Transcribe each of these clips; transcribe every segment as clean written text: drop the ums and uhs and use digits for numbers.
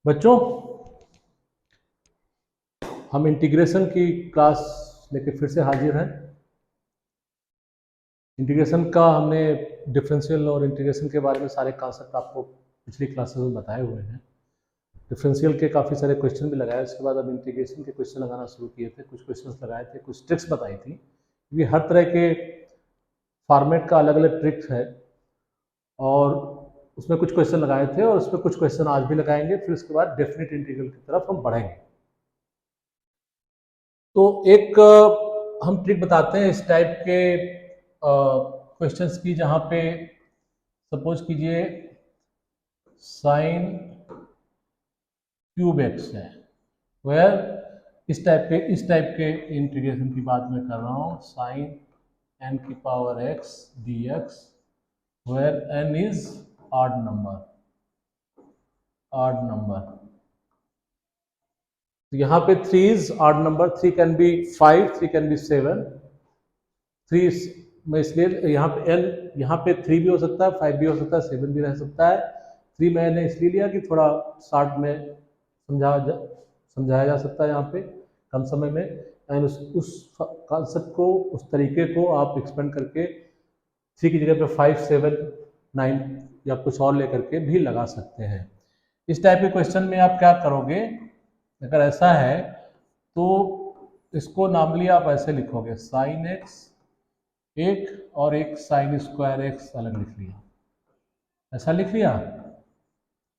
बच्चों, हम इंटीग्रेशन की क्लास लेके फिर से हाजिर हैं। इंटीग्रेशन का हमने डिफरेंशियल और इंटीग्रेशन के बारे में सारे कॉन्सेप्ट आपको पिछली क्लासेस में बताए हुए हैं। डिफरेंशियल के काफ़ी सारे क्वेश्चन भी लगाए, उसके बाद अब इंटीग्रेशन के क्वेश्चन लगाना शुरू किए थे। कुछ क्वेश्चन लगाए थे, कुछ ट्रिक्स बताई थी। ये हर तरह के फॉर्मेट का अलग अलग ट्रिक्स है और उसमें कुछ क्वेश्चन लगाए थे और उसमें कुछ क्वेश्चन आज भी लगाएंगे। फिर उसके बाद डेफिनेट इंटीग्रल की तरफ हम बढ़ेंगे। तो एक हम ट्रिक बताते हैं इस टाइप के क्वेश्चंस की, जहाँ पे सपोज कीजिए साइन क्यूब एक्स है, वेयर इस टाइप के इंटीग्रेशन की बात मैं कर रहा हूँ। साइन एन की power x d x, where n is odd number. तो यहाँ पे 3 is odd number. 3 can be 5, 3 can be 7। 3 में इसलिए यहाँ पे 3 भी हो सकता है, 5 भी हो सकता है, 7 भी रह सकता है। 3 मैंने इसलिए लिया कि थोड़ा शॉर्ट में समझाया जा सकता है यहाँ पे कम समय में। एंड उस कॉन्सेप्ट को, उस तरीके को आप एक्सपेंड करके 3 की जगह पे 5, 7, 9 या कुछ और लेकर के भी लगा सकते हैं। इस टाइप के क्वेश्चन में आप क्या करोगे, अगर ऐसा है तो इसको नॉर्मली आप ऐसे लिखोगे, साइन एक्स एक और एक साइन स्क्वायर एक्स अलग लिख लिया, ऐसा लिख लिया।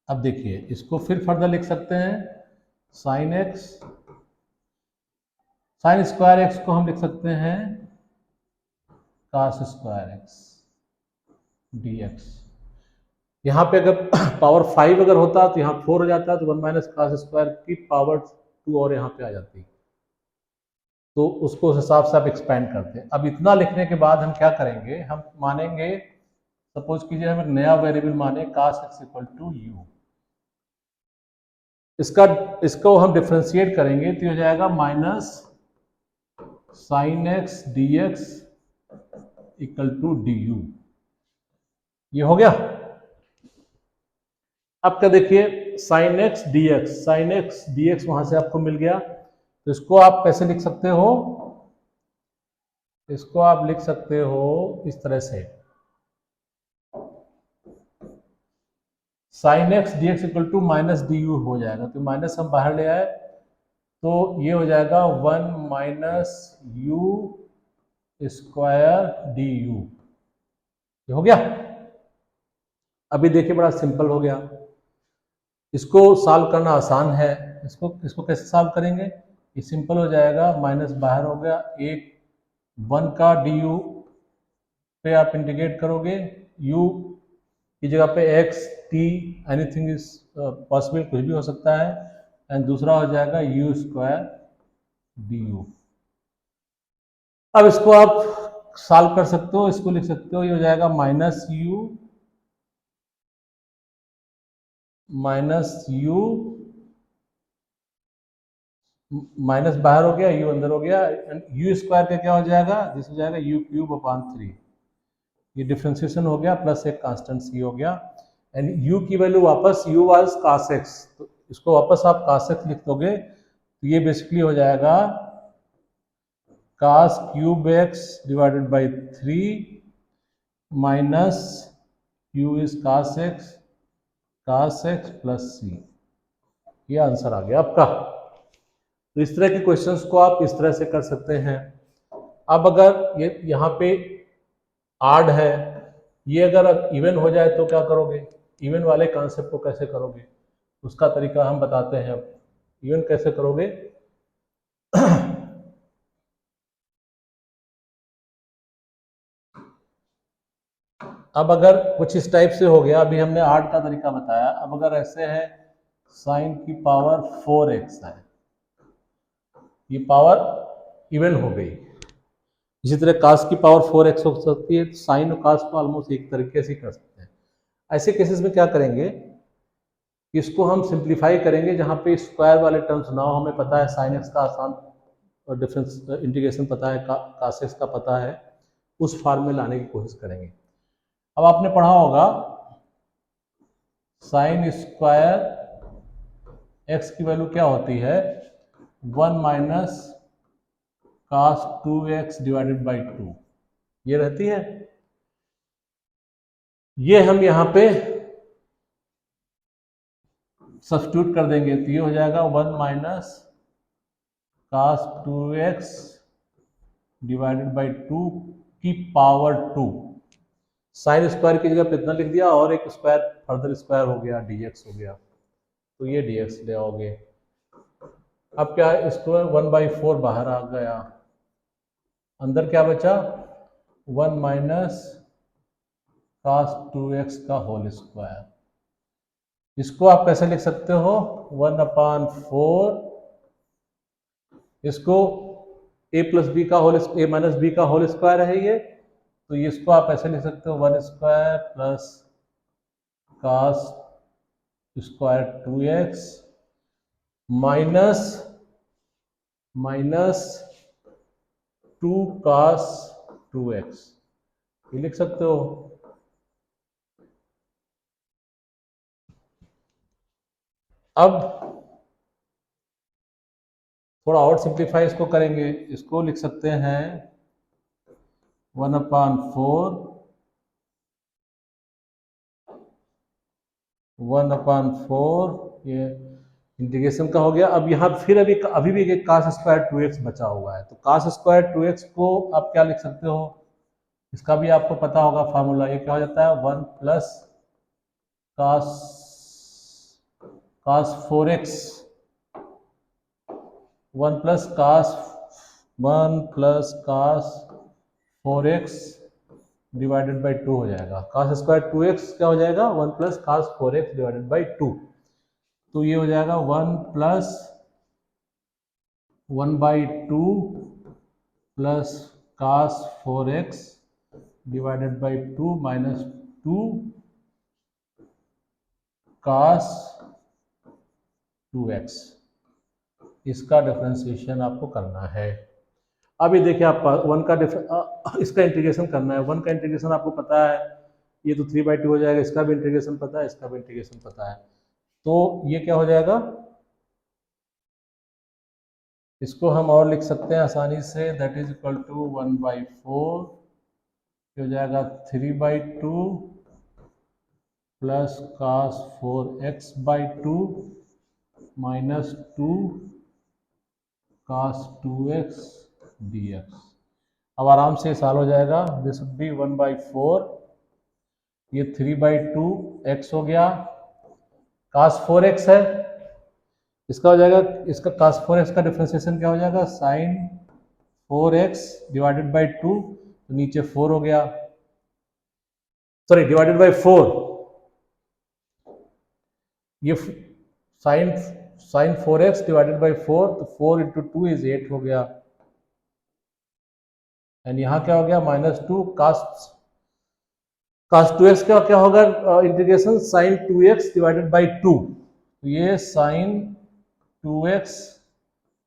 अब देखिए इसको फिर फर्दर लिख सकते हैं, sine x, sine square x को हम लिख सकते हैं cos square x d x. यहाँ पे अगर पावर 5 अगर होता तो यहाँ 4 हो जाता, तो 1 माइनस कास स्क्वायर की पावर 2 और यहाँ पे आ जाती। तो उसको उस हिसाब से आप एक्सपेंड करते हैं। अब इतना लिखने के बाद हम क्या करेंगे, हम मानेंगे, सपोज कीजिए हम एक नया वेरिएबल माने cos x equal to u. इसको हम डिफ्रेंशिएट करेंगे तो हो जाएगा minus sine x d x equal to d u. ये हो गया। अब क्या देखिए, साइन एक्स डी एक्स वहां से आपको मिल गया। तो इसको आप कैसे लिख सकते हो, इसको आप लिख सकते हो इस तरह से, sine x d x equal to minus d u हो जाएगा। तो माइनस हम बाहर ले आए तो ये हो जाएगा 1 minus you square D u. ये हो गया। अभी देखिए बड़ा सिंपल हो गया, इसको सॉल्व करना आसान है। इसको कैसे सॉल्व करेंगे, ये सिंपल हो जाएगा, माइनस बाहर हो गया, एक 1 का डी यू पे आप इंटीग्रेट करोगे, u की जगह पे x t anything is possible, कुछ भी हो सकता है। एंड दूसरा हो जाएगा u स्क्वायर डी यू। अब इसको आप सॉल्व कर सकते हो, इसको लिख सकते हो, ये हो जाएगा माइनस यू माइनस बाहर हो गया, u अंदर हो गया, यू स्क्वायर का क्या हो जाएगा, जिस हो जाएगा u क्यूब अपॉन 3। ये डिफ्रेंसिएशन हो गया, प्लस एक कांस्टेंट c हो गया। एंड u की वैल्यू वापस, u वाज cos x, तो इसको वापस आप cos x लिख दोगे, तो ये बेसिकली हो जाएगा cos cube x divided by 3 minus u is cos x plus c। ये आंसर आ गया आपका। तो इस तरह के क्वेश्चंस को आप इस तरह से कर सकते हैं। अब अगर ये यहाँ पे आड है, ये अगर इवन हो जाए तो क्या करोगे, इवन वाले कॉन्सेप्ट को कैसे करोगे, उसका तरीका हम बताते हैं। अब इवन कैसे करोगे, अब अगर कुछ इस टाइप से हो गया, अभी हमने आड का तरीका बताया। अब अगर ऐसे है, साइन की पावर 4x है, ये पावर इवन हो गई। इसी तरह कास की पावर 4x हो सकती है, साइन और कास को ऑलमोस्ट एक तरीके से कर सकते हैं। ऐसे केसेस में क्या करेंगे, इसको हम सिंप्लीफाई करेंगे, जहाँ पे स्क्वायर वाले टर्म्स ना हो। हमें पता है साइन एक्स का आसान और डिफरेंस इंटीग्रेशन पता है, कास एक्स का पता है, उस फॉर्म में लाने की कोशिश करेंगे। अब आपने पढ़ा होगा साइन स्क्वायर x की वैल्यू क्या होती है 1 minus cos 2x divided by 2 ये रहती है। ये हम यहाँ पे सब्स्टिट्यूट कर देंगे तो ये हो जाएगा 1 minus cos 2x divided by 2 की पावर 2। साइन स्क्वायर की जगह पे इतना लिख दिया और एक स्क्वायर फर्दर स्क्वायर हो गया dx हो गया, तो ये dx ले आओगे। अब क्या है, इसको 1/4 बाहर आ गया, अंदर क्या बचा 1 माइनस cos 2x का होल स्क्वायर। इसको आप कैसे लिख सकते हो 1/4, इसको a प्लस बी का होल a माइनस बी का होल स्क्वायर है ये, तो इसको आप ऐसे लिख सकते हो 1 square plus cos square 2x minus 2 cos 2x, ये लिख सकते हो। अब थोड़ा और सिंप्लीफाई इसको करेंगे, इसको लिख सकते हैं 1/4 ये इंटीग्रेशन का हो गया। अब यहाँ फिर अभी भी एक cos स्क्वायर 2x बचा हुआ है, तो cos स्क्वायर 2x को आप क्या लिख सकते हो, इसका भी आपको पता होगा फार्मूला, ये क्या हो जाता है 1 plus cos 4x 1 plus cos 4x divided by 2 हो जाएगा। cos स्क्वायर 2x क्या हो जाएगा 1 plus cos 4x divided by 2, तो ये हो जाएगा 1 plus 1/2 plus cos 4x divided by 2 minus 2 cos 2x, इसका डिफरेंशिएशन आपको करना है। अभी देखिए आप 1 का इसका इंटीग्रेशन करना है, 1 का इंटीग्रेशन आपको पता है, ये तो 3/2 हो जाएगा, इसका भी इंटीग्रेशन पता है, इसका भी इंटीग्रेशन पता है, तो ये क्या हो जाएगा, इसको हम और लिख सकते हैं आसानी से, दैट इज इक्वल टू 1/4 हो जाएगा 3/2 plus cos 4x/2 minus 2 cos 2x dx। अब आराम से सॉल्व हो जाएगा, दिस वुड बी 1/4, ये 3/2 x हो गया, cos 4x है, इसका हो जाएगा, इसका cos 4x का डिफरेंशिएशन क्या हो जाएगा sin 4x डिवाइडेड बाई 2, तो नीचे 4 हो गया, सॉरी डिवाइडेड बाई 4, ये sin 4x डिवाइडेड बाई 4, तो 4 इंटू 2 इज 8 हो गया, एंड यहाँ क्या हो गया माइनस 2 cos 2x का क्या होगा integration sin 2x divided by 2, तो ये sin 2x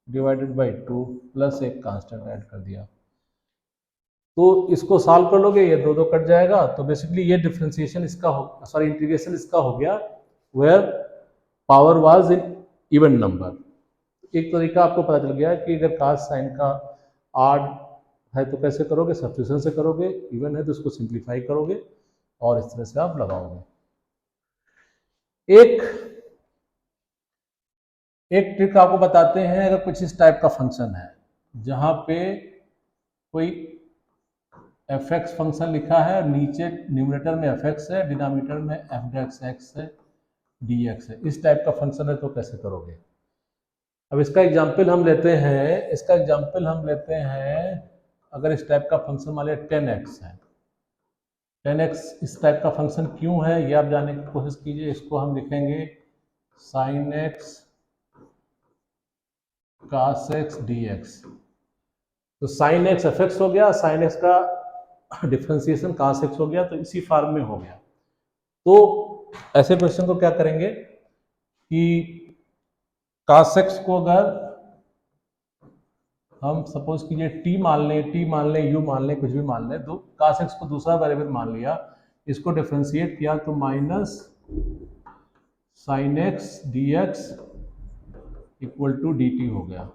divided by 2 plus एक कांस्टेंट ऐड कर दिया, तो इसको सॉल्व कर लोगे ये 2 कट जाएगा, तो बेसिकली ये डिफरेंशिएशन इसका हो, सॉरी इंटीग्रेशन इसका हो गया where power was in even number. एक तरीका आपको पता चल गया कि अगर cos साइन का ऑड है तो कैसे करोगे, सब्स्टिट्यूशन से करोगे, इवन है तो इसको सिंप्लीफाई करोगे और इस तरह से आप लगाओगे। एक ट्रिक आपको बताते हैं, अगर कुछ इस टाइप का फंक्शन है जहां पे कोई fx फंक्शन लिखा है, नीचे न्यूमरेटर में fx है, डिनोमिनेटर में f(x) है, dx है, इस टाइप का फंक्शन है तो कैसे करोगे। अब इसका एग्जाम्पल हम लेते हैं, अगर इस टाइप का फंक्शन मान लिया 10x है, 10x इस टाइप का फंक्शन क्यों है ये आप जानने की कोशिश कीजिए। इसको हम लिखेंगे sin x cos x dx, तो sin x fx हो गया, sin x का डिफरेंशिएशन cos x हो गया, तो इसी फॉर्म में हो गया। तो ऐसे क्वेश्चन को क्या करेंगे कि cos x को अगर हम सपोज कीजिए t मान लें, u मान लें, कुछ भी मान लें, तो cos x को दूसरा वेरिएबल मान लिया, इसको डिफरेंशिएट किया तो minus sin x dx equal to d t हो गया।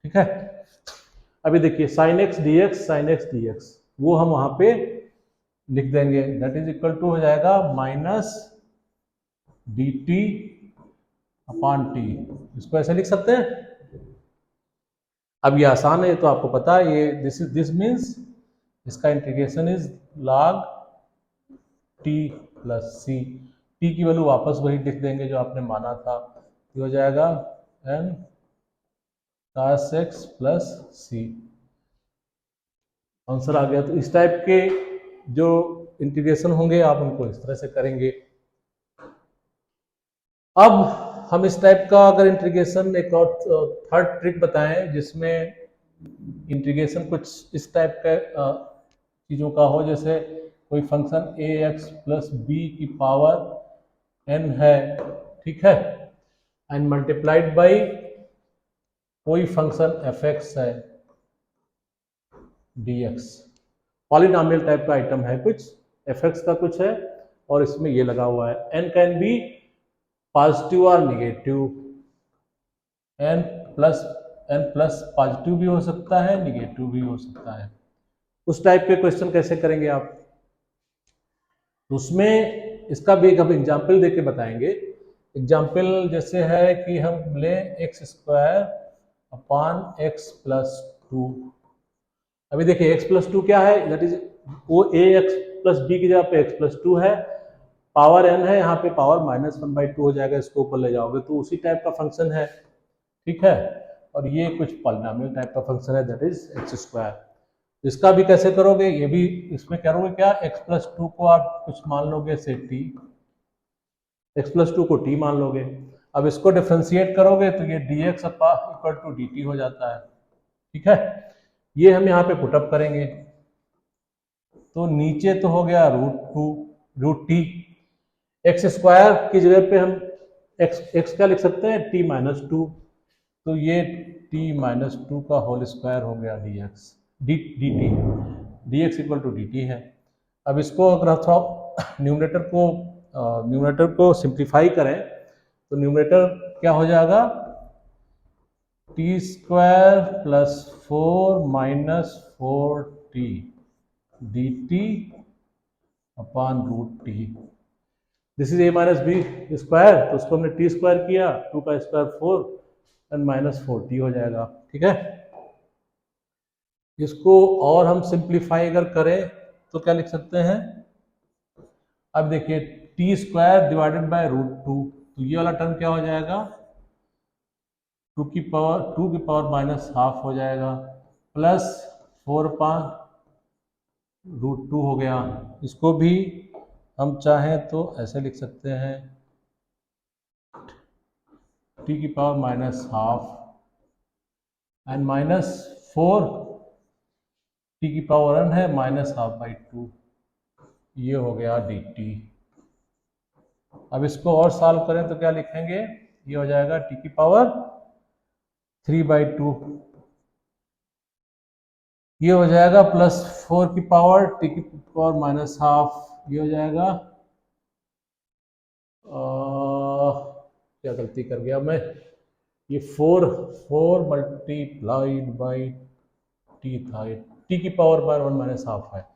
ठीक है, अभी देखिए sine x d x, sine x d x वो हम वहां पे लिख देंगे, दैट इज इक्वल टू हो जाएगा minus D t upon T. इसको ऐसे लिख सकते हैं। अब ये आसान है, तो आपको पता है ये दिस मीन्स इसका integration is log t plus c. T की वैल्यू वापस वही लिख देंगे जो आपने माना था, ये हो जाएगा एन cos एक्स प्लस सी। आंसर आ गया। तो इस टाइप के जो इंटीग्रेशन होंगे आप उनको इस तरह से करेंगे। अब हम इस टाइप का अगर इंटीग्रेशन एक और थर्ड ट्रिक बताएं जिसमें इंटीग्रेशन कुछ इस टाइप का चीज़ों का हो, जैसे कोई फंक्शन ए एक्स प्लस बी की पावर एन है, ठीक है, एंड मल्टीप्लाइड बाई कोई फंक्शन एफ एक्स है डी एक्स। पॉलिनॉमियल टाइप का आइटम है, कुछ एफ एक्स का कुछ है और इसमें ये लगा हुआ है। एन कैन बी पॉजिटिव और निगेटिव, एन प्लस पॉजिटिव भी हो सकता है, निगेटिव भी हो सकता है। उस टाइप के क्वेश्चन कैसे करेंगे आप, उसमें इसका भी एक हम एग्जाम्पल देके बताएंगे। एग्जाम्पल जैसे है कि हम लें x square upon x plus to. अभी देखिए एक्स प्लस टू क्या है, दैट इज वो ए एक्स प्लस बी की जगह पे एक्स प्लस टू है, पावर एन है, यहाँ पे power minus one by two हो जाएगा, इसको ऊपर ले जाओगे तो उसी टाइप का फंक्शन है, ठीक है। और ये कुछ पॉलिनॉमियल टाइप का फंक्शन है, दैट इज एक्स स्क्वायर। इसका भी कैसे करोगे, ये भी इसमें करोगे क्या, एक्स प्लस टू को आप कुछ मान लोगे से टी, एक्स प्लस टू को टी मान लोगे। अब इसको डिफ्रेंशिएट करोगे तो ये d x equal to d t हो जाता है, ठीक है। ये हम यहाँ पे पुटअप करेंगे तो नीचे तो हो गया रूट टी, एक्स स्क्वायर की जगह पे हम एक्स क्या लिख सकते हैं, टी माइनस टू, तो ये टी माइनस टू का होल स्क्वायर हो गया d x d t, d x equal to d t है। अब इसको अगर थोड़ा न्यूमरेटर को सिंप्लीफाई करें तो न्यूमरेटर क्या हो जाएगा, t square plus four minus four t d t upon root t. This is a minus b square, तो उसको हमने टी स्क्वायर किया, टू का square four and minus four t हो जाएगा, ठीक है। इसको और हम सिंप्लीफाई अगर करें तो क्या लिख सकते हैं, अब देखिए t square divided by root two, तो ये वाला टर्म क्या हो जाएगा, टू की पावर माइनस हाफ हो जाएगा, प्लस फोर पाँच रूट टू हो गया। इसको भी हम चाहें तो ऐसे लिख सकते हैं, टी की power minus half and minus four t की पावर एन है माइनस हाफ बाई टू, ये हो गया डी टी। अब इसको और सॉल्व करें तो क्या लिखेंगे, ये हो जाएगा टी की पावर थ्री बाई टू, ये हो जाएगा प्लस फोर की पावर टी की पावर माइनस हाफ, ये हो जाएगा क्या गलती कर गया मैं, ये फोर मल्टीप्लाइड बाई टी था, ये टी की power by one minus half है,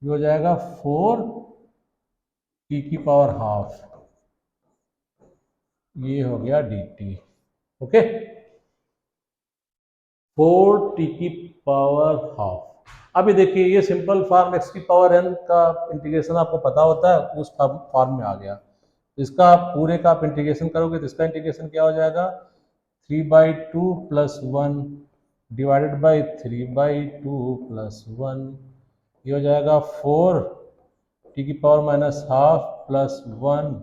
ये हो जाएगा फोर टी की पावर हाफ, ये हो गया D T, okay, four t की पावर हाफ। अभी देखिए ये सिंपल फॉर्म एक्स की पावर एन का इंटीग्रेशन आपको पता होता है, उस फॉर्म में आ गया। इसका पूरे का आप इंटीग्रेशन करोगे तो इसका इंटीग्रेशन क्या हो जाएगा, three by two plus one divided by three by two plus one, ये हो जाएगा फोर टी की power minus half plus one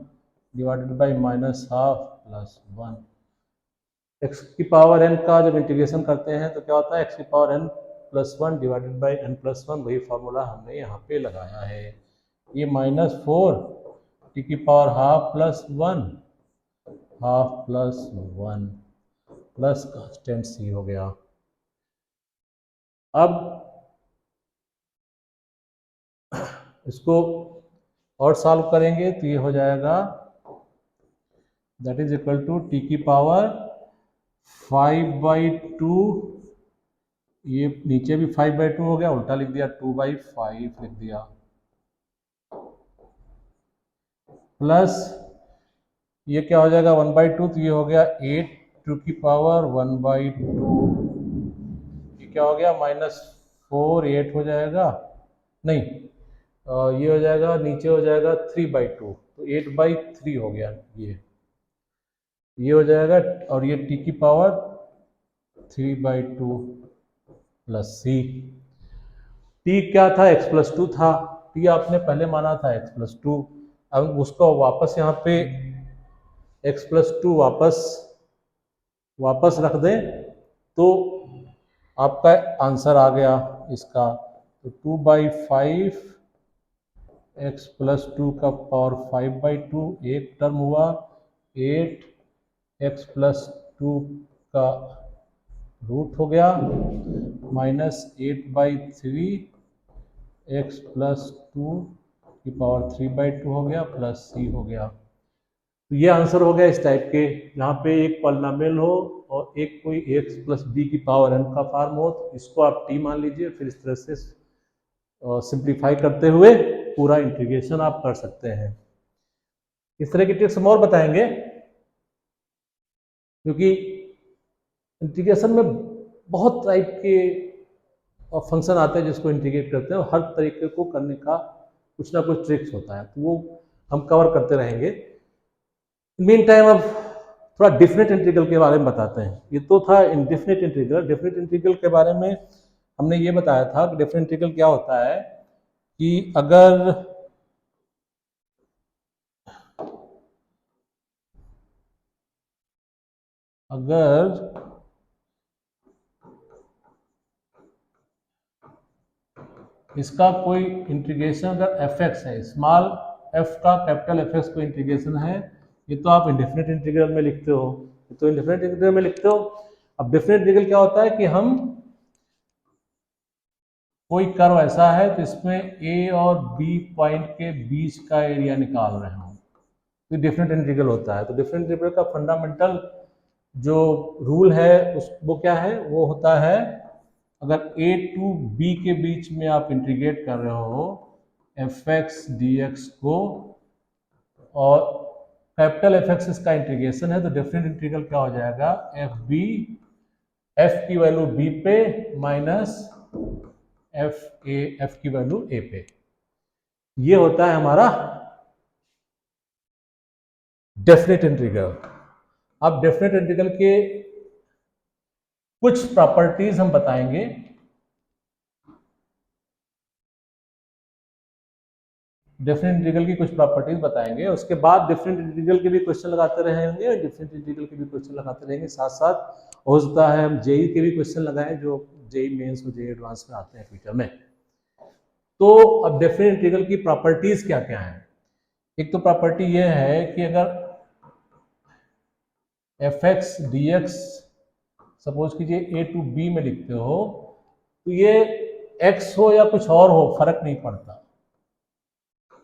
divided by minus half plus one. X की पावर एन का जब इंटीग्रेशन करते हैं तो क्या होता है, एक्स की power n plus one divided by n plus one, वही फॉर्मूला हमने यहाँ पे लगाया है। ये माइनस फोर टी की power half plus one, half plus one plus constant c हो गया। अब इसको और सॉल्व करेंगे तो ये हो जाएगा that is equal to t की पावर 5/2, ये नीचे भी 5/2 हो गया, उल्टा लिख दिया 2/5 लिख दिया, प्लस ये क्या हो जाएगा 1/2, तो ये हो गया 8 टू की पावर 1/2, ये क्या हो गया -4, 8 हो जाएगा, नहीं ये हो जाएगा, नीचे हो जाएगा 3/2, तो 8/3 हो गया, ये हो जाएगा, और ये t की पावर 3/2 प्लस c। t क्या था, x+2 था, t आपने पहले माना था x+2, अब उसको वापस यहाँ पे x+2 वापस रख दें तो आपका आंसर आ गया इसका, तो 2/5 x+2 का पावर 5/2, एक टर्म हुआ, 8 x+2 का रूट हो गया, -8/3 x+2 की पावर 3/2 हो गया, प्लस c हो गया। तो ये आंसर हो गया इस टाइप के, यहाँ पे एक पॉलिनोमियल हो और एक कोई x+b की पावर n का फॉर्म हो, तो इसको आप t मान लीजिए, फिर इस तरह से सिंप्लीफाई करते हुए पूरा इंटीग्रेशन आप कर सकते हैं। इस तरह की ट्रिक्स हम और बताएंगे, क्योंकि इंटीग्रेशन में बहुत टाइप के फंक्शन आते हैं जिसको इंटीग्रेट करते हैं, और हर तरीके को करने का कुछ ना कुछ ट्रिक्स होता है, तो वो हम कवर करते रहेंगे। मीन टाइम अब थोड़ा डिफरेंट इंटीग्रल के बारे में बताते हैं। ये तो था इनडिफिनिट इंटीग्रल। डिफरेंट इंटीग्रल के बारे में हमने ये बताया था कि डिफरेंट इंटीग्रल क्या होता है कि अगर इसका कोई इंटीग्रेशन अगर fx है, स्मॉल f का कैपिटल fx कोई इंटीग्रेशन है, ये तो आप इंडेफिनिट इंटीग्रल में लिखते हो, ये तो इंडेफिनिट इंटीग्रल में लिखते हो। अब डिफरेंट इंटीग्रल क्या होता है कि हम कोई कर्व ऐसा है तो इसमें a और b पॉइंट के बीच का एरिया निकाल रहे हो, तो डिफरेंट इंटीग्रल होता है। तो डिफरेंट इंटीग्रल का फंडामेंटल जो रूल है वो क्या है, वो होता है अगर a टू b के बीच में आप इंटीग्रेट कर रहे हो fx dx को, और कैपिटल fx इसका इंटीग्रेशन है, तो डिफरेंट इंटीग्रल क्या हो जाएगा, f की वैल्यू b पे माइनस f की वैल्यू a पे। ये होता है हमारा डेफिनेट इंटीग्रल। अब डेफिनेट इंटीग्रल के कुछ प्रॉपर्टीज हम बताएंगे। डिफरेंट इंटीग्रल की कुछ प्रॉपर्टीज बताएंगे, उसके बाद डिफरेंट इंटीग्रल के भी क्वेश्चन लगाते रहेंगे और डिफरेंट इंटीग्रल के भी क्वेश्चन लगाते रहेंगे साथ साथ। हो सकता है हम जेई के भी क्वेश्चन लगाएं जो जेई मेंस और जेई एडवांस में आते हैं फ्यूचर में। तो अब डिफरेंट इंटीग्रल की प्रॉपर्टीज क्या क्या है। एक तो प्रॉपर्टी ये है कि अगर fx dx सपोज कीजिए a टू b में लिखते हो, तो ये x हो या कुछ और हो फर्क नहीं पड़ता,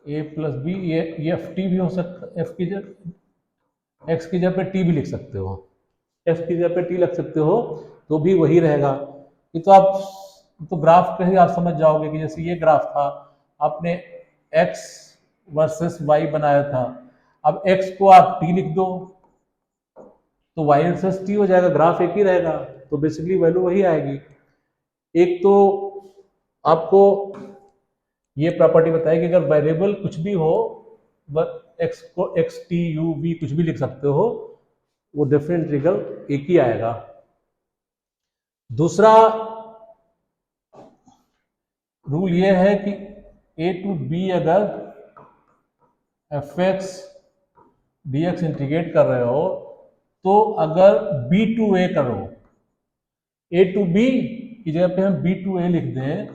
a प्लस बी, ये एफ टी भी हो सकता, एफ की जगह एक्स की जगह पे टी भी लिख सकते हो, एक्स की जगह पे टी लिख सकते हो, तो भी वही रहेगा। ये तो आप तो ग्राफ पे ही आप समझ जाओगे कि जैसे ये ग्राफ था, आपने x वर्सेस y बनाया था, अब x को आप t लिख दो तो y वर्सेस t हो जाएगा, ग्राफ एक ही रहेगा, तो बेसिकली वैल्यू वही आएगी। एक तो आपको ये प्रॉपर्टी बताई कि अगर वेरिएबल कुछ भी हो, एक्स को एक्स टी यू वी कुछ भी लिख सकते हो, वो डिफरेंट इंटीग्रल एक ही आएगा। दूसरा रूल ये है कि a टू b अगर f x d x integrate कर रहे हो, तो अगर b टू a करो, a टू b की जगह पे हम b टू a लिख दें,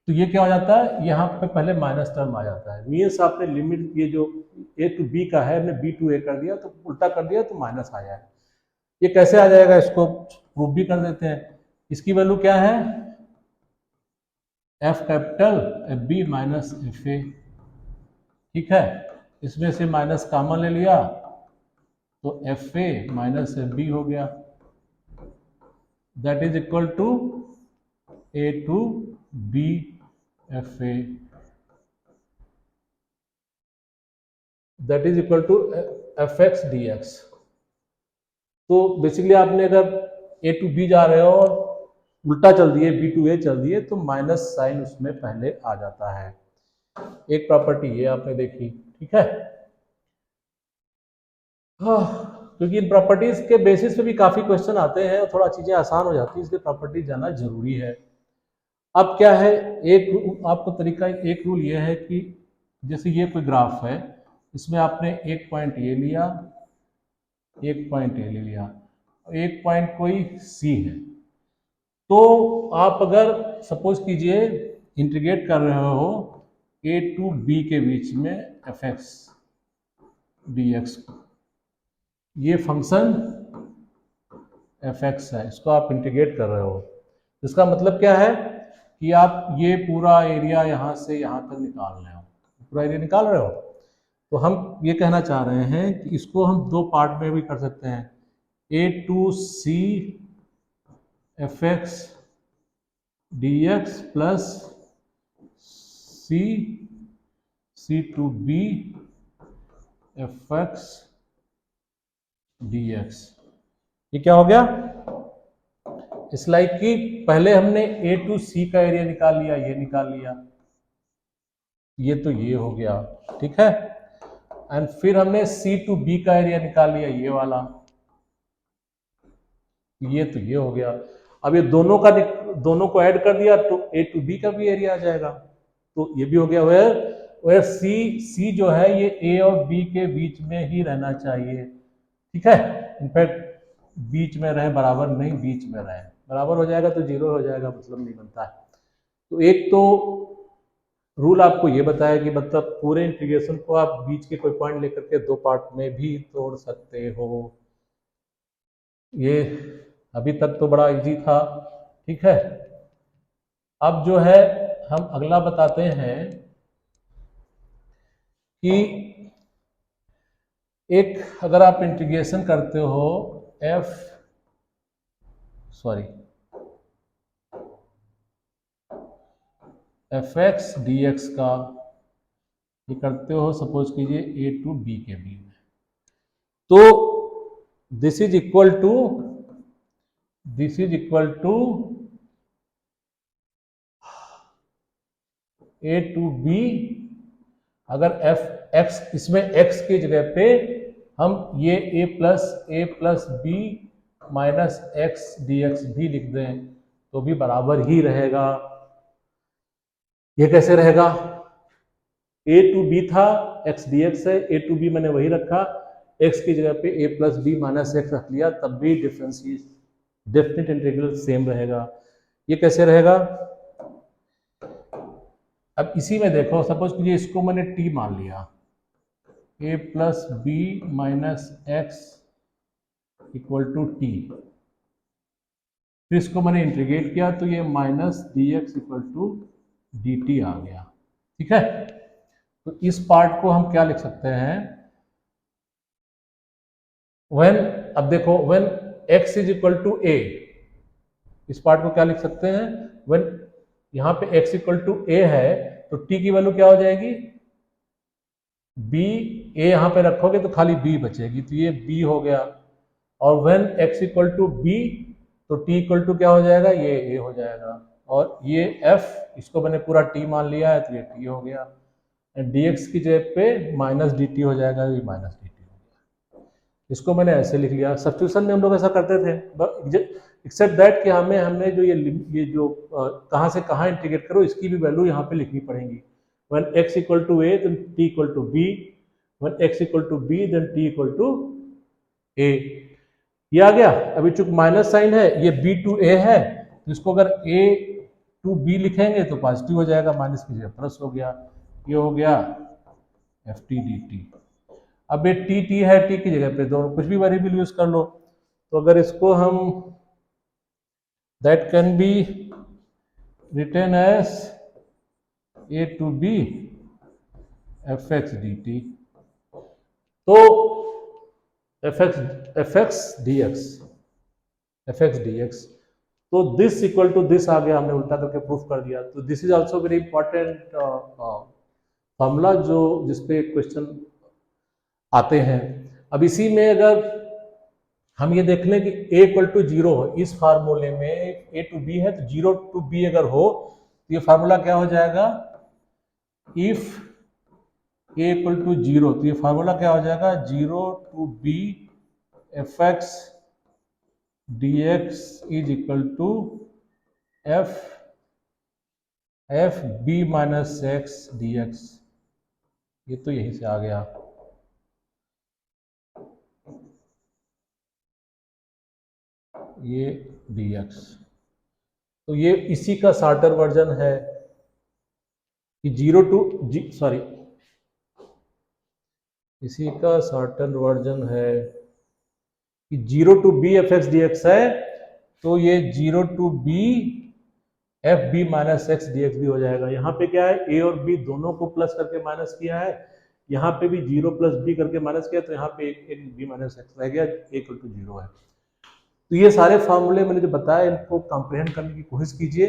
तो ये क्या हो जाता है, यहाँ पे पहले माइनस टर्म आ जाता है। मीन्स आपने लिमिट ये जो a टू b का है हमने b टू a कर दिया, तो उल्टा कर दिया तो माइनस आ जाएगा। ये कैसे आ जाएगा, इसको प्रूफ भी कर देते हैं। इसकी वैल्यू क्या है, f capital f b minus f a, ठीक है। इसमें से माइनस कॉमन ले लिया तो f a minus f b हो गया, that is equal to a to b f a, that is equal to f x d x. तो बेसिकली आपने अगर ए टू बी जा रहे हो और उल्टा चल दिए, बी टू ए चल दिए, तो माइनस साइन उसमें पहले आ जाता है। एक प्रॉपर्टी ये आपने देखी, ठीक है। क्योंकि इन प्रॉपर्टीज के बेसिस पे भी काफी क्वेश्चन आते हैं और थोड़ा चीजें आसान हो जाती है, इसलिए प्रॉपर्टी जानना जरूरी है। अब क्या है, एक आपको तरीका, एक रूल ये है कि जैसे ये कोई ग्राफ है, इसमें आपने एक पॉइंट ये लिया, एक पॉइंट ये ले लिया, एक पॉइंट कोई सी है, तो आप अगर सपोज कीजिए इंटीग्रेट कर रहे हो ए टू बी के बीच में एफ एक्स डी एक्स, ये फंक्शन एफ एक्स है, इसको आप इंटीग्रेट कर रहे हो। इसका मतलब क्या है कि आप ये पूरा एरिया यहाँ से यहाँ तक निकाल रहे हो, पूरा एरिया निकाल रहे हो। तो हम ये कहना चाह रहे हैं कि इसको हम दो पार्ट में भी कर सकते हैं, a to c f x d x plus c to b f x d x. ये क्या हो गया, इस लाइक कि पहले हमने ए टू सी का एरिया निकाल लिया, ये निकाल लिया, ये तो ये हो गया, ठीक है। एंड फिर हमने सी टू बी का एरिया निकाल लिया, ये वाला, ये तो ये हो गया। अब ये दोनों को ऐड कर दिया तो ए टू बी का भी एरिया आ जाएगा, तो ये भी हो गया। वेयर सी जो है ये ए और बी के बीच में ही रहना चाहिए, ठीक है। इनफैक्ट बीच में रहे बराबर नहीं, बीच में रहे, बराबर हो जाएगा तो जीरो हो जाएगा, मतलब नहीं बनता है। तो एक तो रूल आपको ये बताया कि मतलब पूरे इंटीग्रेशन को आप बीच के कोई पॉइंट लेकर के दो पार्ट में भी तोड़ सकते हो। ये अभी तक तो बड़ा इजी था, ठीक है। अब जो है हम अगला बताते हैं कि एक अगर आप इंटीग्रेशन करते हो एफ एक्स डी एक्स का, ये करते हो सपोज कीजिए ए टू बी के बी में, तो this is equal to a to b. अगर एफ एक्स, इसमें एक्स की जगह पे हम ये a plus b minus x d x भी लिख दें तो भी बराबर ही रहेगा। ये कैसे रहेगा, ए टू बी था, एक्स डी एक्स है, ए टू बी मैंने वही रखा, एक्स की जगह पे ए प्लस बी माइनस एक्स रख लिया, तब भी डेफिनेट इंटीग्रल सेम रहेगा। ये कैसे रहेगा, अब इसी में देखो, सपोज कीजिए इसको मैंने टी मान लिया, a plus b minus x equal to t, फिर इसको मैंने इंटीग्रेट किया तो ये minus d x equal to d t आ गया, ठीक है। तो इस पार्ट को हम क्या लिख सकते हैं, व्हेन, अब देखो when x is equal to a, इस पार्ट को क्या लिख सकते हैं, व्हेन यहां पे x इक्वल टू ए है तो t की वैल्यू क्या हो जाएगी, b, a यहां पे रखोगे तो खाली b बचेगी, तो ये b हो गया। और when x equal to b तो t इक्वल टू क्या हो जाएगा, ये a हो जाएगा। और ये f, इसको मैंने पूरा t मान लिया है तो ये t हो गया, dx की जगह पे माइनस डी टी हो जाएगा, ये माइनस डी टी हो गया। इसको मैंने ऐसे लिख लिया। सब्स्टिट्यूशन में हम लोग ऐसा करते थे, एक्सेप्ट दैट कि हमने जो ये जो कहाँ से कहाँ इंटीग्रेट करो, इसकी भी वैल्यू यहाँ पे लिखनी पड़ेगी। When x equal to a then t equal to b, when x equal to b then t equal to a. ये आ गया। अभी चूंकि माइनस साइन है, ये b टू a है, तो इसको अगर a टू b लिखेंगे तो पॉजिटिव हो जाएगा, माइनस की जगह प्लस हो गया, ये हो गया एफ टी डी टी। अब ये टी टी है, टी की जगह पे दोनों कुछ भी वेरिएबल यूज कर लो, तो अगर इसको हम that can be written as a to b f x d t. तो एफ एक्स डी एक्स। तो दिस इक्वल टू दिस आ गया, हमने उल्टा करके प्रूफ कर दिया। तो this is also very important formula जो जिसपे क्वेश्चन आते हैं। अब इसी में अगर हम ये देख लें कि a इक्वल टू 0 हो, इस फार्मूले में a टू b है, तो 0 टू b अगर हो तो ये फार्मूला क्या हो जाएगा, इफ a इक्वल टू 0, तो ये फार्मूला क्या हो जाएगा, 0 to b f x d x is equal to f b minus x d x. ये तो यहीं से आ गया। ये dx, तो ये इसी का शॉर्टर वर्जन है कि इसी का शॉर्टर वर्जन है कि 0 to b f x d x है, तो ये 0 to b f b minus x d x भी हो जाएगा। यहाँ पे क्या है, ए और बी दोनों को प्लस करके माइनस किया है, यहाँ पे भी 0 प्लस बी करके माइनस किया, तो यहाँ पे एक बी माइनस एक्स रह गया, इक्वल टू 0 है। तो ये सारे फार्मूले मैंने जो बताया इनको कॉम्प्रिहेंड करने की कोशिश कीजिए,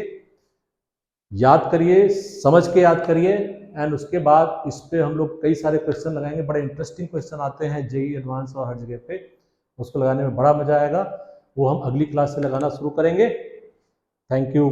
याद करिए, समझ के याद करिए, एंड उसके बाद इस पे हम लोग कई सारे क्वेश्चन लगाएंगे। बड़े इंटरेस्टिंग क्वेश्चन आते हैं जेई एडवांस और हर जगह पे, उसको लगाने में बड़ा मजा आएगा। वो हम अगली क्लास से लगाना शुरू करेंगे। Thank you.